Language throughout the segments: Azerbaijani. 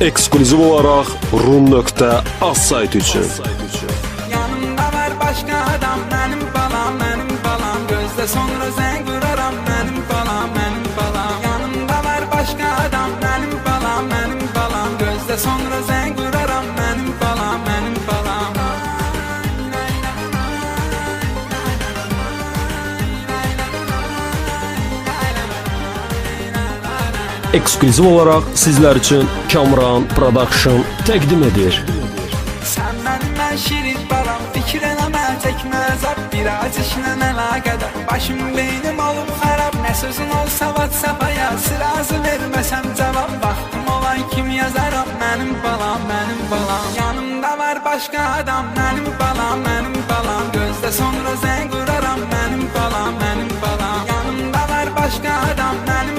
Ekskluziv olaraq Rum.az saytı üçün. Yanımda var başka adam, benim balam, gözde sonra zəng vuraram, benim balam. Yanımda var başka adam, benim balam, gözde sonra zəng vuraram, benim balam. Ekskluziv olaraq sizlər üçün Kamran Production təqdim edir. Sen benim ben şirin balam, fikir eləmə, çəkmə əzab, biraz işlə əlaqədar. Başım beynim olub xarab, nə sözün olsa WhatsApp-a yaz, razı verməsəm cavab, vaxtım olan kim yazaram, benim balam. Yanımda var başka adam, benim balam, gözde sonra zəng vuraram, benim balam. Yanımda var başka adam, benim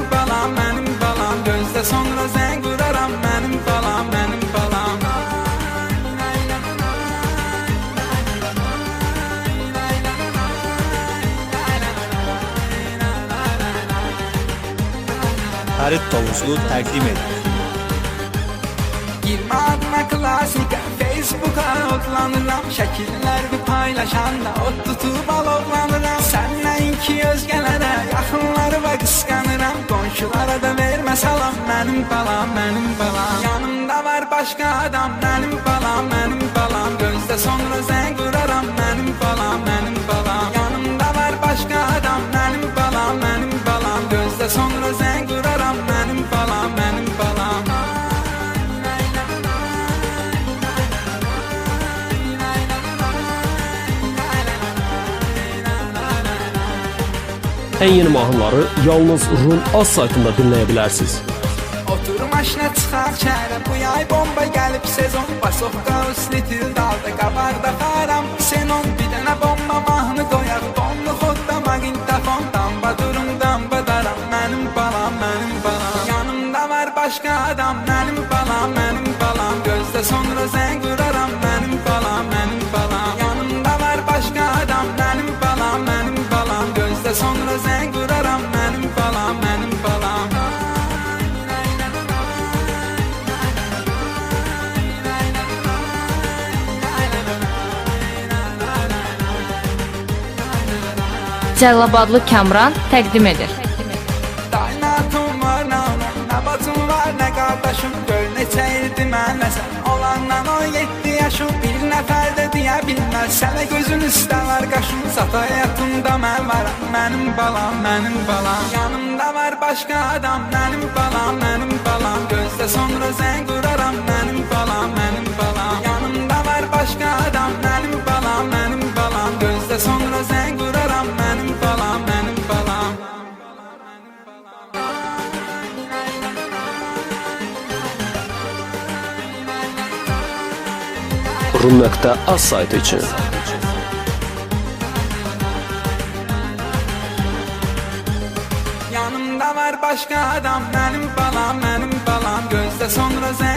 balam, gözde sonra zəng vuraram, benim balam. Harit Tavuzlu təqdim edir. Girmə adına klasika, Facebook'a odlanıram, şəkillər bir paylaşanda od tutub alovlanıram. Səndən ki özgələrə, yaxınları və qısqanıram, qonşulara da vermə salam, benim balam. Yanımda var başka adam, benim balam, gözde sonra zəng vuraram, benim balam. Yanımda var başka adam, benim balam, gözde sonra zəng vuraram, benim balam. Ən yeni mahnıları yalnız Rum.az saytında dinləyə bilərsiniz. Otur maşına çıxaq şəhərə, bu yay bomba gəlib sezon, Basovqa uslitil dalda, qabarda faram, senon. Bir dənə bomba mahnı qoyaq, bomlu xodda maqintafon, damba durum, damba daram, benim balam. Yanımda var başka adam, benim balam, gözde sonra zəng vuraram, benim balam. Yanımda var başka adam, benim balam, gözde sonra zəng vuraram, benim balam. Cəlilabadlı Kamran təqdim edir. Dainatım var, nə bacım var, nə qardaşım, gör neçə ildi mənlə sən olandan 17 yaşım, bir nəfər də deyə bilməz, sənə gözün üstə var qaşım, zat həyatımda mən varam, benim balam. Yanımda var başka adam, benim balam, gözde sonra zəng vuraram, benim balam. Yanımda var başka adam, benim balam, gözde sonra zəng vuraram, benim balam. Rum.az saytı üçün. Yanımda var başka adam, benim balam, gözde sonra zəng